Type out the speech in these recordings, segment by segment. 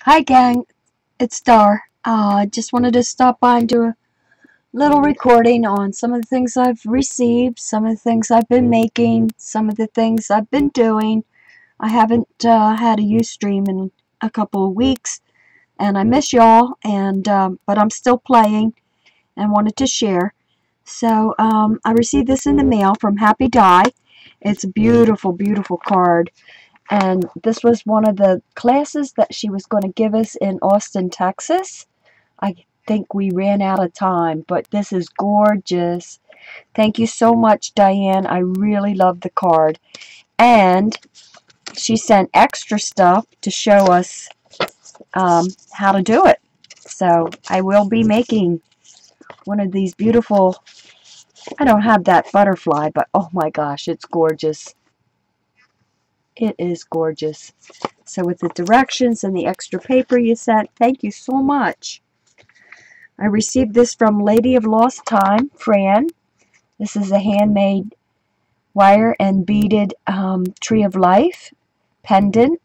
Hi gang, it's Dar. Just wanted to stop by and do a little recording on some of the things I've received, some of the things I've been making, some of the things I've been doing. I haven't had a Ustream in a couple of weeks, and I miss y'all. And but I'm still playing and wanted to share. So I received this in the mail from ArteDar. It's a beautiful, beautiful card. And this was one of the classes that she was going to give us in Austin, Texas. I think we ran out of time, but this is gorgeous. Thank you so much, Diane. I really love the card. And she sent extra stuff to show us how to do it. So I will be making one of these beautiful, I don't have that butterfly, but oh my gosh, it's gorgeous. It is gorgeous. So with the directions and the extra paper you sent, thank you so much. I received this from Lady of Lost Time, Fran. This is a handmade wire and beaded Tree of Life pendant,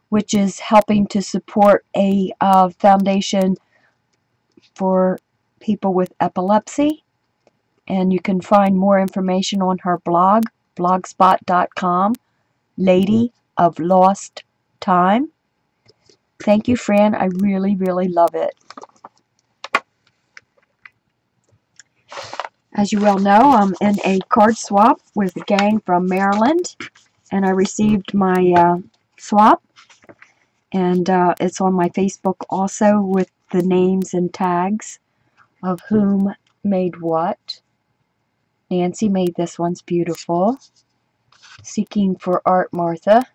which is helping to support a foundation for people with epilepsy. And you can find more information on her blog, blogspot.com, Lady of Lost Time. Thank you, Fran. I really, really love it. As you well know, I'm in a card swap with a gang from Maryland, and I received my swap, and it's on my Facebook also with the names and tags of whom made what. Nancy made this one's beautiful. Seeking for Art, Martha.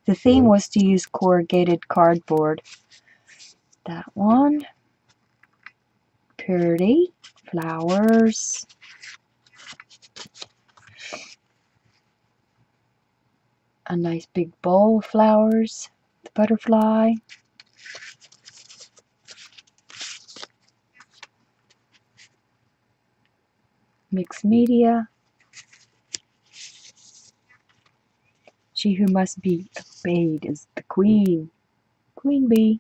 The theme was to use corrugated cardboard. That one. Pretty. Flowers. A nice big bowl of flowers. The butterfly. Mixed media. She who must be obeyed is the queen. Queen bee.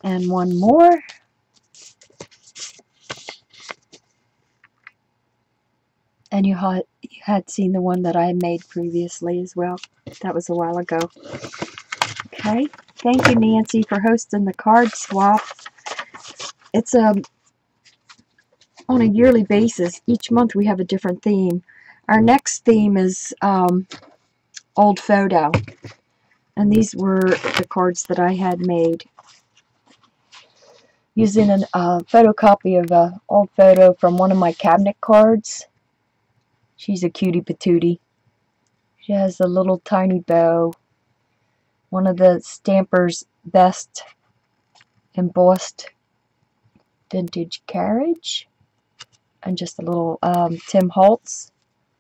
And one more. And you had seen the one that I had made previously as well. That was a while ago. Okay. Thank you, Nancy, for hosting the card swap. It's on a yearly basis. Each month we have a different theme. Our next theme is old photo. And these were the cards that I had made using a photocopy of an old photo from one of my cabinet cards. She's a cutie patootie. She has a little tiny bow. One of the Stamper's best embossed vintage carriage. And just a little Tim Holtz.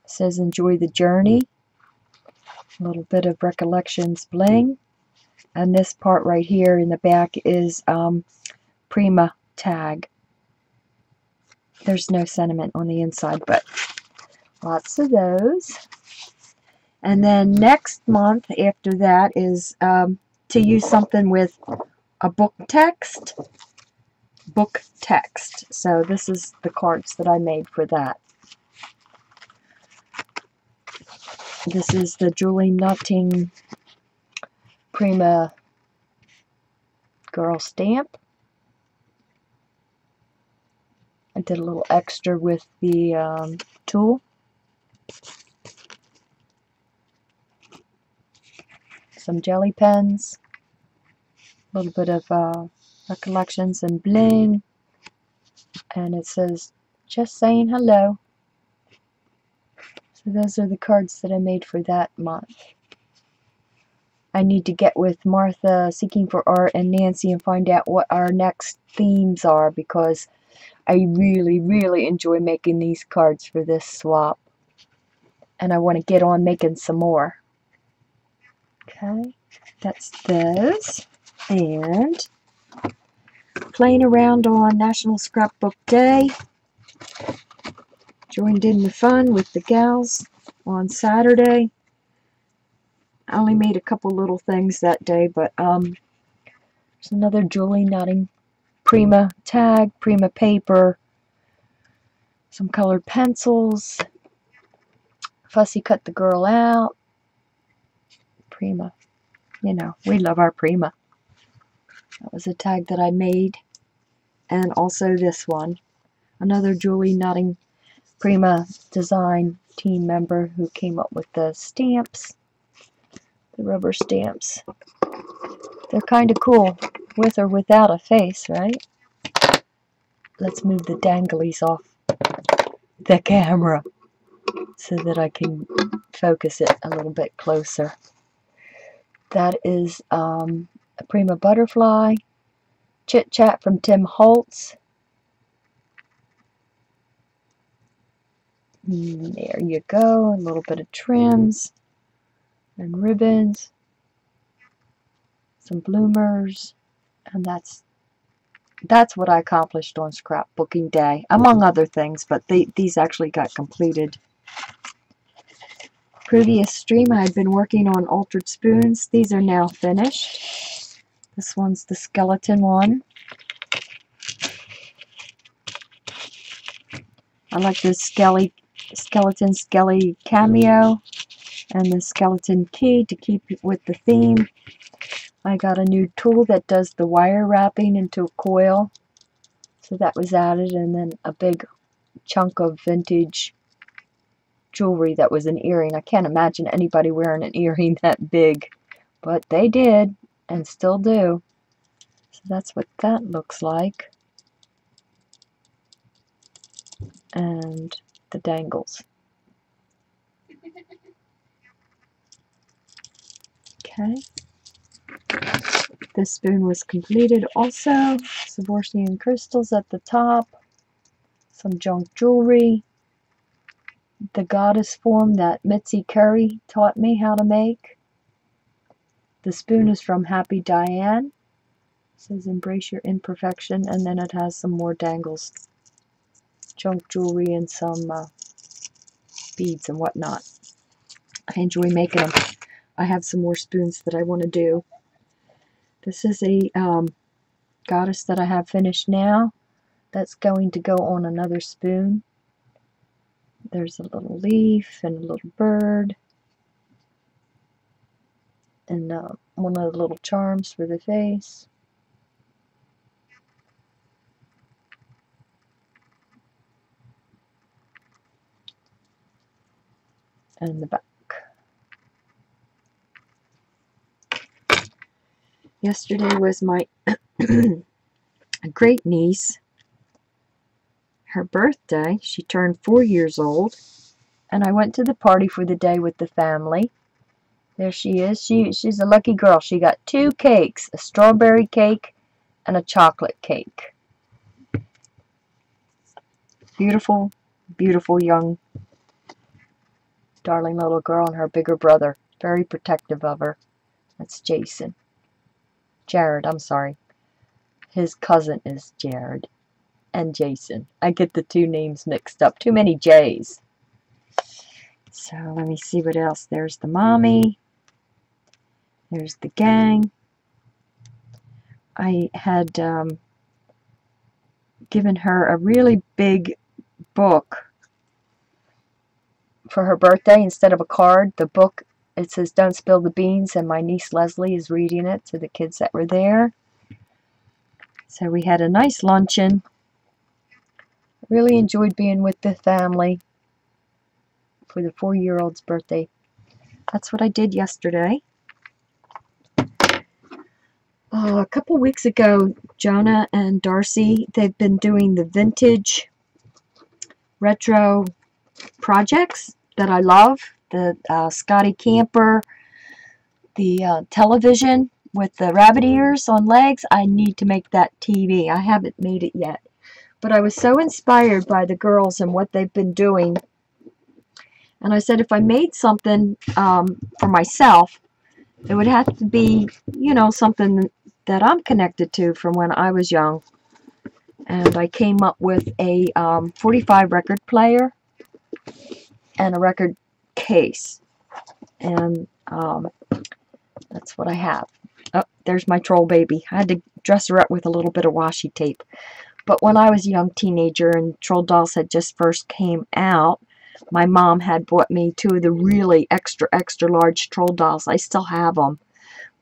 It says enjoy the journey. A little bit of Recollections bling. And this part right here in the back is Prima tag. There's no sentiment on the inside, but lots of those. And then next month after that is to use something with a book text. Book text. So this is the cards that I made for that. This is the Julie Nutting Prima Girl stamp. I did a little extra with the tool. Some jelly pens. A little bit of Recollections and bling. And it says, just saying hello. So those are the cards that I made for that month. I need to get with Martha, Seeking for Art, and Nancy and find out what our next themes are, because I really, really enjoy making these cards for this swap. And I want to get on making some more. Okay, that's those. And playing around on National Scrapbook Day. Joined in the fun with the gals on Saturday. I only made a couple little things that day, but there's another Julie Nutting Prima tag, Prima paper, some colored pencils, Fussy Cut the Girl Out, Prima. You know, we love our Prima. That was a tag that I made. And also this one. Another Julie Nutting Prima design team member who came up with the stamps. The rubber stamps. They're kind of cool, with or without a face, right? Let's move the danglies off the camera so that I can focus it a little bit closer. That is a Prima Butterfly. Chit Chat from Tim Holtz. There you go. A little bit of trims and ribbons. Some bloomers. And that's what I accomplished on scrapbooking day, among other things, but these actually got completed. Previous stream I had been working on altered spoons. These are now finished. This one's the skeleton one. I like the skeleton skelly cameo and the skeleton key to keep it with the theme. I got a new tool that does the wire wrapping into a coil, so that was added, and then a big chunk of vintage jewelry that was an earring. I can't imagine anybody wearing an earring that big, but they did and still do. So that's what that looks like. And the dangles. Okay. This spoon was completed also. Swarovski crystals at the top. Some junk jewelry. The goddess form that Mitzi Curry taught me how to make. The spoon is from Happy Diane. It says embrace your imperfection, and then it has some more dangles. Junk jewelry and some beads and whatnot. I enjoy making them. I have some more spoons that I want to do. This is a goddess that I have finished now. That's going to go on another spoon. There's a little leaf and a little bird. And one of the little charms for the face. And the back. Yesterday was my great niece, her birthday. She turned 4 years old, and I went to the party for the day with the family. There she is. She's a lucky girl. She got 2 cakes, a strawberry cake and a chocolate cake. Beautiful, beautiful young, darling little girl, and her bigger brother. Very protective of her. That's Jason. Jared, I'm sorry. His cousin is Jared and Jason. I get the 2 names mixed up. Too many J's. So let me see what else. There's the mommy. There's the gang. I had given her a really big book for her birthday instead of a card. The book, it says Don't Spill the Beans, and my niece Leslie is reading it to the kids that were there. So we had a nice luncheon. Really enjoyed being with the family for the 4-year-old's birthday. That's what I did yesterday. A couple weeks ago, Jonah and Darcy, they've been doing the vintage retro projects that I love. The Scotty Camper, the television with the rabbit ears on legs. I need to make that TV. I haven't made it yet. But I was so inspired by the girls and what they've been doing. And I said if I made something for myself, it would have to be, you know, something that I'm connected to from when I was young. And I came up with a 45 record player and a record case. And That's what I have. Oh, there's my troll baby. I had to dress her up with a little bit of washi tape. But when I was a young teenager and troll dolls had just first came out, my mom had bought me 2 of the really extra large troll dolls. I still have them.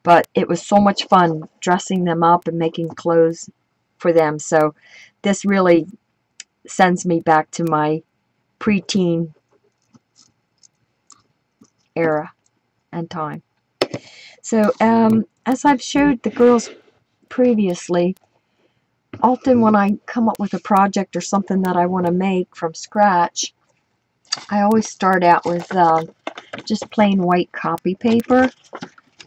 But it was so much fun dressing them up and making clothes for them. So this really sends me back to my preteen era and time. So as I've showed the girls previously, often when I come up with a project or something that I want to make from scratch, I always start out with just plain white copy paper,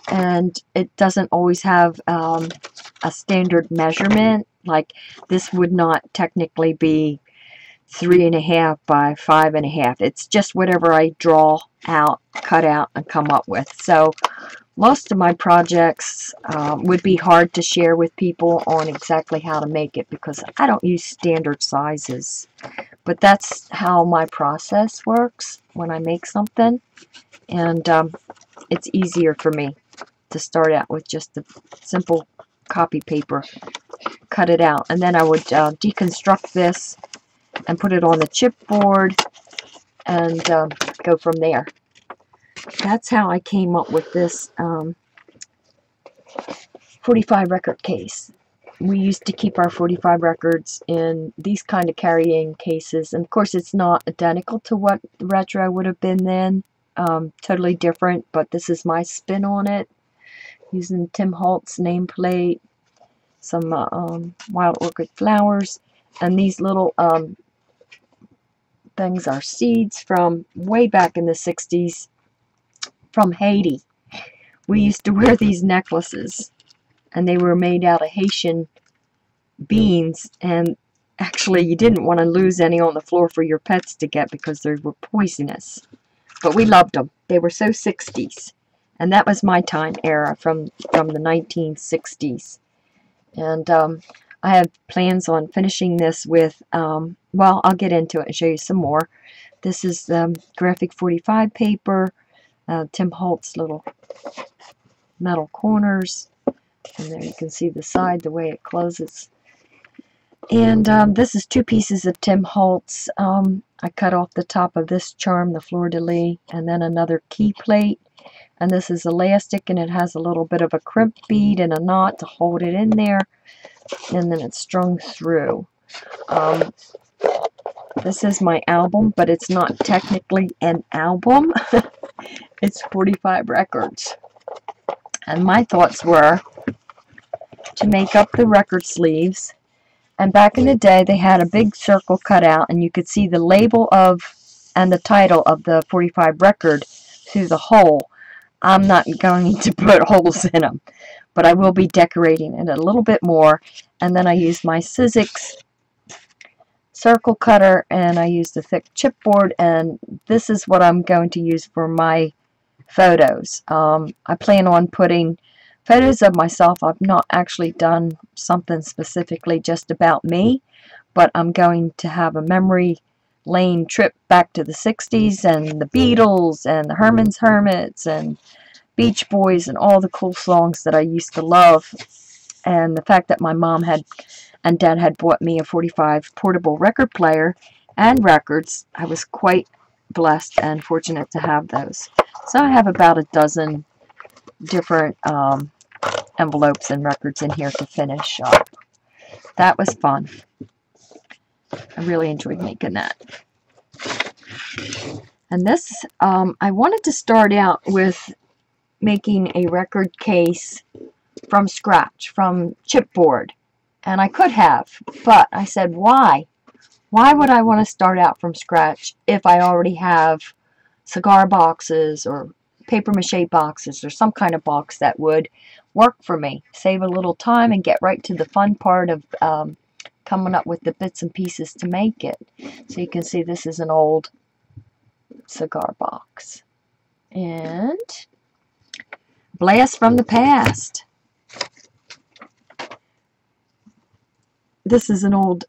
and it doesn't always have a standard measurement. Like this would not technically be 3.5 by 5.5. It's just whatever I draw out, cut out, and come up with. So most of my projects would be hard to share with people on exactly how to make it because I don't use standard sizes. But that's how my process works when I make something. And it's easier for me to start out with just a simple copy paper, cut it out, and then I would deconstruct this and put it on the chipboard and go from there. That's how I came up with this 45 record case. We used to keep our 45 records in these kind of carrying cases, and of course it's not identical to what the retro would have been then. Totally different, but this is my spin on it, using Tim Holtz nameplate, some wild orchid flowers, and these little things are seeds from way back in the 60s from Haiti. We used to wear these necklaces, and they were made out of Haitian beans, and actually you didn't want to lose any on the floor for your pets to get because they were poisonous. But we loved them. They were so 60s. And that was my time era from the 1960s. And I have plans on finishing this with, well, I'll get into it and show you some more. This is graphic 45 paper, Tim Holtz little metal corners. And there you can see the side, the way it closes. And this is 2 pieces of Tim Holtz. I cut off the top of this charm, the fleur-de-lis, and then another key plate. And this is elastic, and it has a little bit of a crimp bead and a knot to hold it in there. And then it's strung through. This is my album, but it's not technically an album. It's 45 records. And my thoughts were to make up the record sleeves. And back in the day, they had a big circle cut out, and you could see the label of and the title of the 45 record through the hole. I'm not going to put holes in them, but I will be decorating it a little bit more. And then I used my Sizzix circle cutter, and I used a thick chipboard, and this is what I'm going to use for my photos. I plan on putting photos of myself. I've not actually done something specifically just about me, but I'm going to have a memory lane trip back to the 60s and the Beatles and the Herman's Hermits and Beach Boys and all the cool songs that I used to love. And the fact that my mom and dad had bought me a 45 portable record player and records, I was quite blessed and fortunate to have those. So I have about a dozen different envelopes and records in here to finish up. That was fun. I really enjoyed making that. And this, I wanted to start out with making a record case from scratch, from chipboard. And I could have, but I said, why? Why would I want to start out from scratch if I already have cigar boxes or paper mache boxes or some kind of box that would work for me, save a little time and get right to the fun part of coming up with the bits and pieces to make it. So you can see this is an old cigar box. And blast from the past. This is an old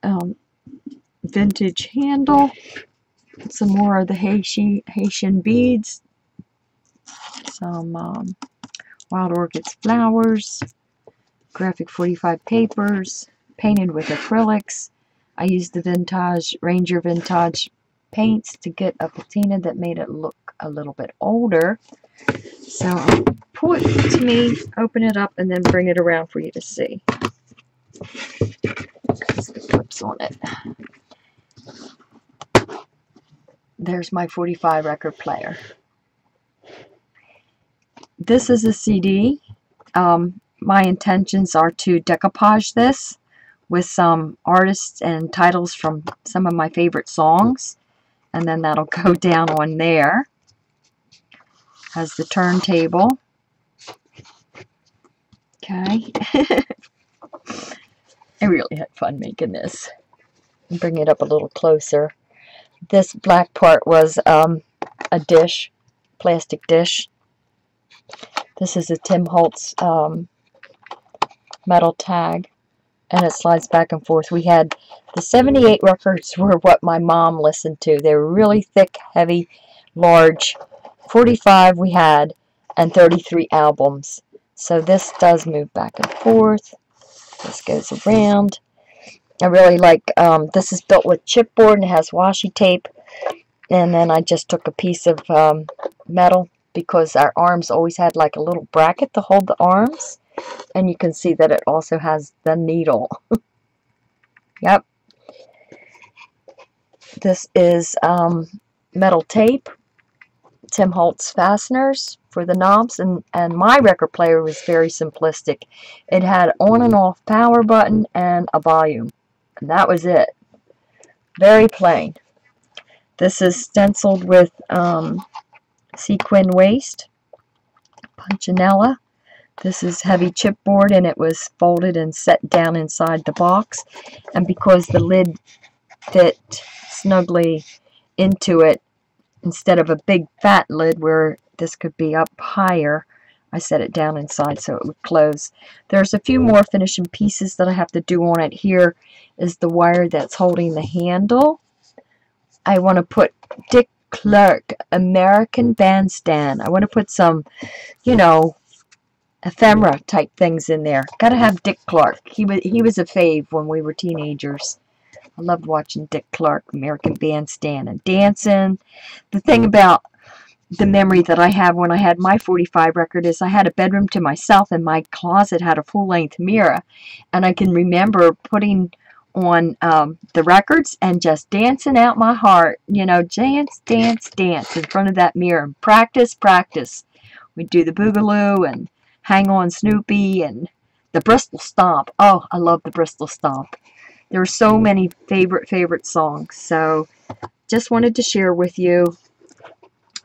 vintage handle. Some more of the Haitian beads. some Wild Orchids flowers, graphic 45 papers, painted with acrylics. I used the Ranger Vintage paints to get a patina that made it look a little bit older. So I'll pull it to me, open it up, and then bring it around for you to see. There's the clips on it. There's my 45 record player. This is a CD. My intentions are to decoupage this with some artists and titles from some of my favorite songs, and then that'll go down on there. Has the turntable. Okay. I really had fun making this. Bring it up a little closer. This black part was a dish, plastic dish. This is a Tim Holtz metal tag, and it slides back and forth. We had the 78 records were what my mom listened to. They were really thick, heavy, large. 45 we had, and 33 albums. So this does move back and forth. This goes around. I really like, this is built with chipboard and it has washi tape. And then I just took a piece of metal because our arms always had like a little bracket to hold the arms. And you can see that it also has the needle. Yep. This is metal tape. Tim Holtz fasteners for the knobs, and my record player was very simplistic. It had on and off power button and a volume, and that was it. Very plain. This is stenciled with sequin waste, punchinella. This is heavy chipboard, and it was folded and set down inside the box, and because the lid fit snugly into it, instead of a big fat lid where this could be up higher, I set it down inside so it would close. There's a few more finishing pieces that I have to do on it. Here is the wire that's holding the handle. I want to put Dick Clark American Bandstand. I want to put some, you know, ephemera type things in there. Gotta have Dick Clark. He was a fave when we were teenagers. I loved watching Dick Clark, American Bandstand, and dancing. The thing about the memory that I have when I had my 45 record is I had a bedroom to myself, and my closet had a full-length mirror. And I can remember putting on the records and just dancing out my heart. You know, dance, dance, dance in front of that mirror. Practice, practice. We'd do the Boogaloo and Hang On Snoopy and the Bristol Stomp. Oh, I love the Bristol Stomp. There are so many favorite songs. So just wanted to share with you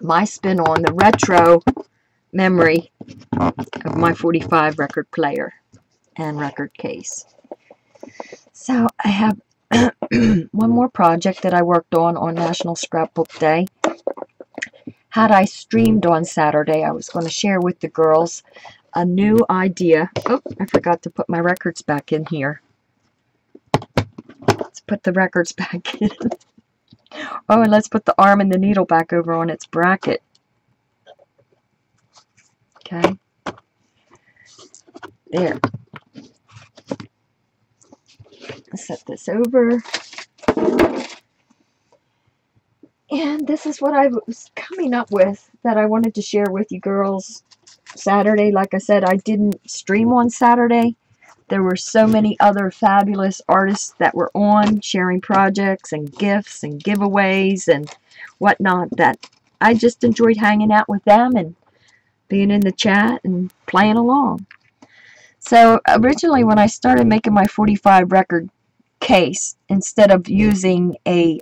my spin on the retro memory of my 45 record player and record case. So I have one more project that I worked on National Scrapbook Day. Had I streamed on Saturday, I was going to share with the girls a new idea. Oh, I forgot to put my records back in here. Let's put the records back in. Oh, and let's put the arm and the needle back over on its bracket. Okay. There. Let's set this over. And this is what I was coming up with that I wanted to share with you girls Saturday. Like I said, I didn't stream on Saturday. There were so many other fabulous artists that were on, sharing projects and gifts and giveaways and whatnot, that I just enjoyed hanging out with them and being in the chat and playing along. So originally when I started making my 45 record case, instead of using a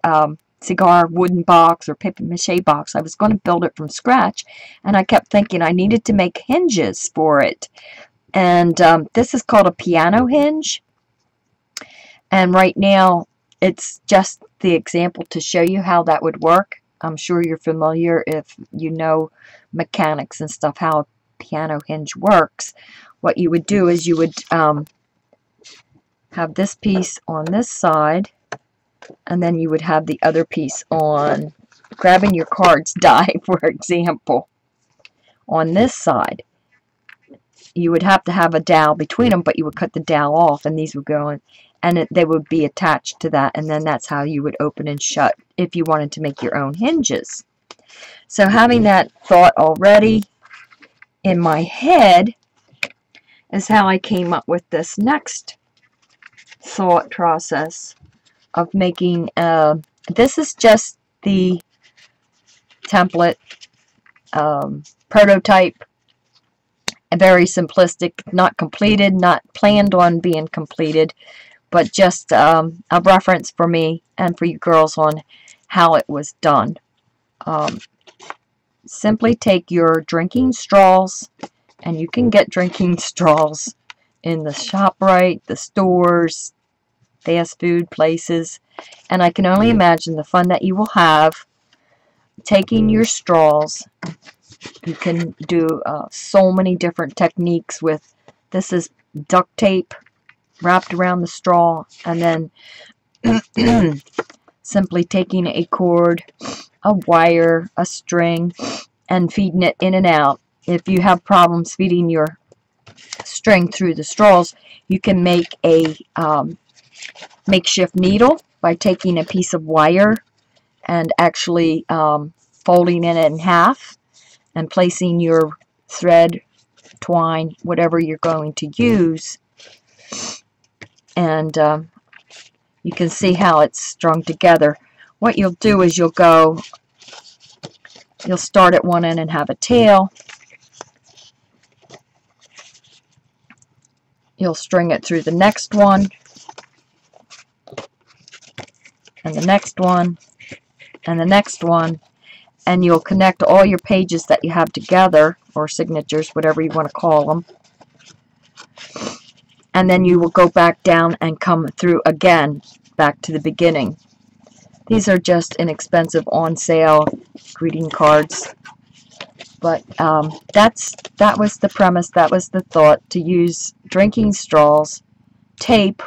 cigar wooden box or paper mache box, I was going to build it from scratch, and I kept thinking I needed to make hinges for it. And this is called a piano hinge, and right now it's just the example to show you how that would work. I'm sure you're familiar, if you know mechanics and stuff, how a piano hinge works. What you would do is you would have this piece on this side, and then you would have the other piece on, grabbing your cards die, for example. on this side. You would have to have a dowel between them, but you would cut the dowel off, and these would go in, and they would be attached to that, and then that's how you would open and shut if you wanted to make your own hinges. So having that thought already in my head is how I came up with this next thought process of making, this is just the template, prototype, very simplistic, not completed, not planned on being completed, but just a reference for me and for you girls on how it was done. Simply take your drinking straws, and you can get drinking straws in the ShopRite, the stores, fast food places, and I can only imagine the fun that you will have taking your straws. You can do so many different techniques with, this is duct tape wrapped around the straw, and then simply taking a cord, a wire, a string, and feeding it in and out. If you have problems feeding your string through the straws, you can make a makeshift needle by taking a piece of wire and actually folding it in half and placing your thread, twine, whatever you're going to use, and you can see how it's strung together. What you'll do is you'll start at one end and have a tail. You'll string it through the next one, and the next one, and the next one, and you'll connect all your pages that you have together, or signatures, whatever you want to call them, and then you will go back down and come through again, back to the beginning. These are just inexpensive on sale greeting cards, but that was the premise, that was the thought, to use drinking straws, tape,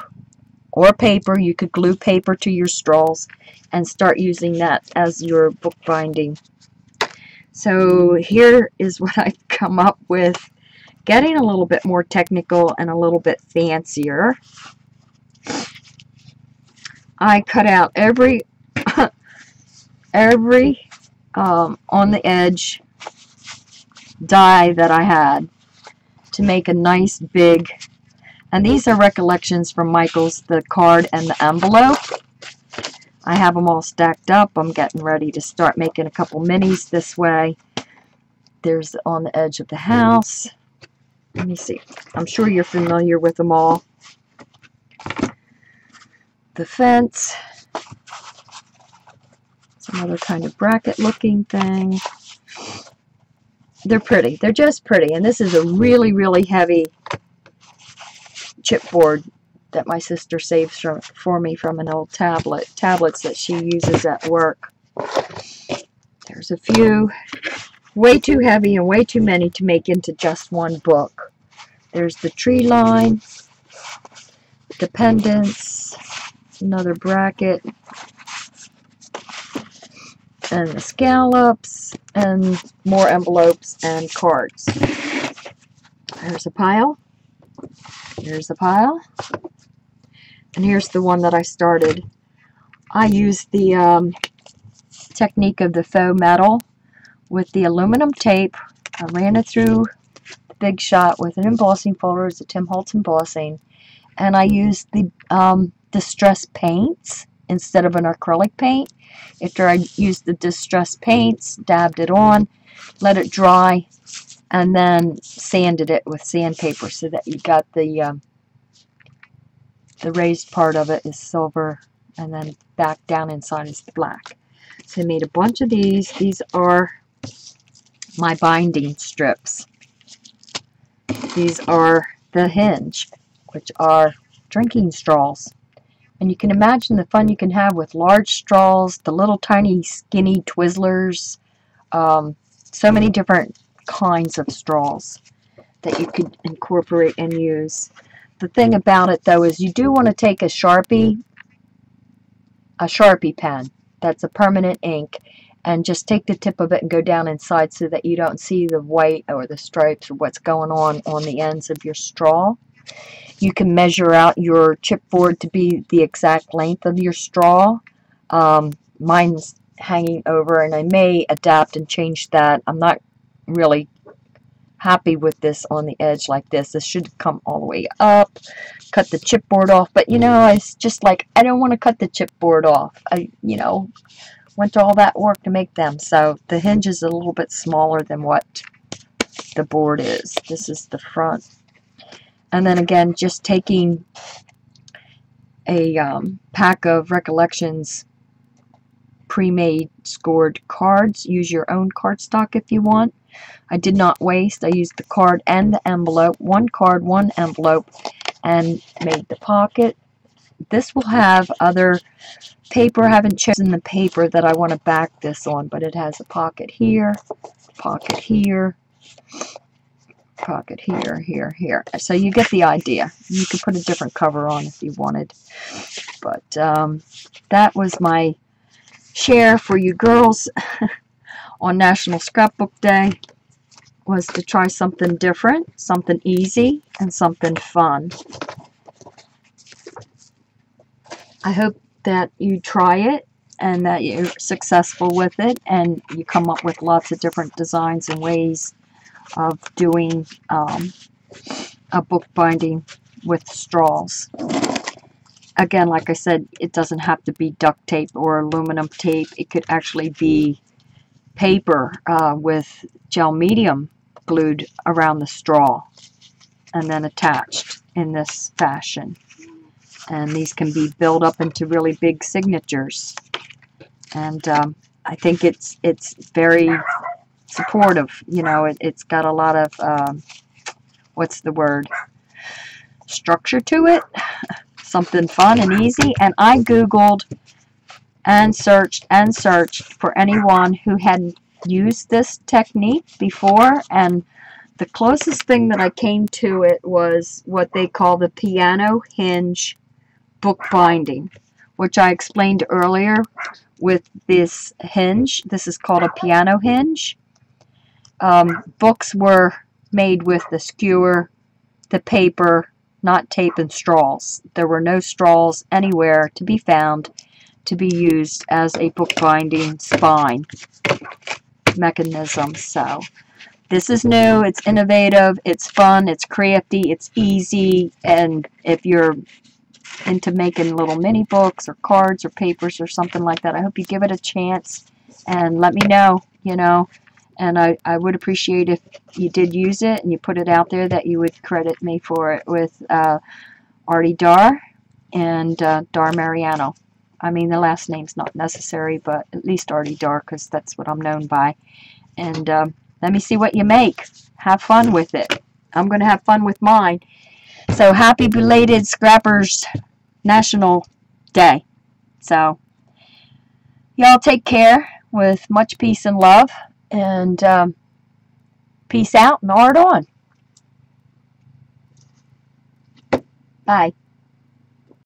or paper. You could glue paper to your straws and start using that as your bookbinding. So here is what I've come up with, getting a little bit more technical and a little bit fancier. I cut out every on the edge die that I had to make a nice big, and these are recollections from Michael's, the card and the envelope. I have them all stacked up. I'm getting ready to start making a couple minis this way. There's on the edge of the house. Let me see. I'm sure you're familiar with them all. The fence. Some other kind of bracket looking thing. They're pretty. They're just pretty. And this is a really, really heavy chipboard that my sister saves for me from an old tablets that she uses at work. There's a few. Way too heavy and way too many to make into just one book. There's the tree line, the pendants, another bracket, and the scallops, and more envelopes and cards. There's a pile. Here's a pile. And here's the one that I started. I used the technique of the faux metal with the aluminum tape. I ran it through the Big Shot with an embossing folder. It's a Tim Holtz embossing. And I used the distress paints instead of an acrylic paint. After I used the distress paints, dabbed it on, let it dry, and then sanded it with sandpaper so that you got the raised part of it is silver, and then back down inside is black. So I made a bunch of these. These are my binding strips. These are the hinge, which are drinking straws. And you can imagine the fun you can have with large straws, the little tiny skinny Twizzlers, so many different kinds of straws that you could incorporate and use. The thing about it, though, is you do want to take a Sharpie pen that's a permanent ink, and just take the tip of it and go down inside so that you don't see the white or the stripes or what's going on the ends of your straw. You can measure out your chipboard to be the exact length of your straw. Mine's hanging over, and I may adapt and change that. I'm not really happy with this on the edge like this. This should come all the way up. Cut the chipboard off, but you know, it's just like, I don't want to cut the chipboard off. You know, went to all that work to make them. So the hinge is a little bit smaller than what the board is. This is the front. And then again, just taking a pack of Recollections pre-made scored cards. Use your own cardstock if you want. I did not waste. I used the card and the envelope. One card, one envelope, and made the pocket. This will have other paper. I haven't chosen the paper that I want to back this on, but it has a pocket here, pocket here, pocket here, here, here. So you get the idea. You could put a different cover on if you wanted. But that was my share for you girls on National Scrapbook Day, was to try something different, something easy, and something fun. I hope that you try it and that you're successful with it and you come up with lots of different designs and ways of doing a book binding with straws. Again, like I said, it doesn't have to be duct tape or aluminum tape. It could actually be paper with gel medium glued around the straw and then attached in this fashion. And these can be built up into really big signatures. And I think it's very supportive. You know, it's got a lot of, what's the word, structure to it. Something fun and easy. And I Googled and searched for anyone who hadn't used this technique before, and the closest thing that I came to it was what they call the piano hinge book binding, which I explained earlier with this hinge. This is called a piano hinge. Books were made with the skewer, the paper, not tape and straws. There were no straws anywhere to be found to be used as a bookbinding spine mechanism. So this is new, it's innovative, it's fun, it's crafty, it's easy, and if you're into making little mini books or cards or papers or something like that, I hope you give it a chance and let me know, you know. And I would appreciate if you did use it and you put it out there, that you would credit me for it with ArteDar and Dar Mariano. I mean, the last name's not necessary, but at least ArteDar, because that's what I'm known by. And let me see what you make. Have fun with it. I'm going to have fun with mine. So happy belated Scrappers National Day. So y'all take care with much peace and love. And peace out and art on. Bye.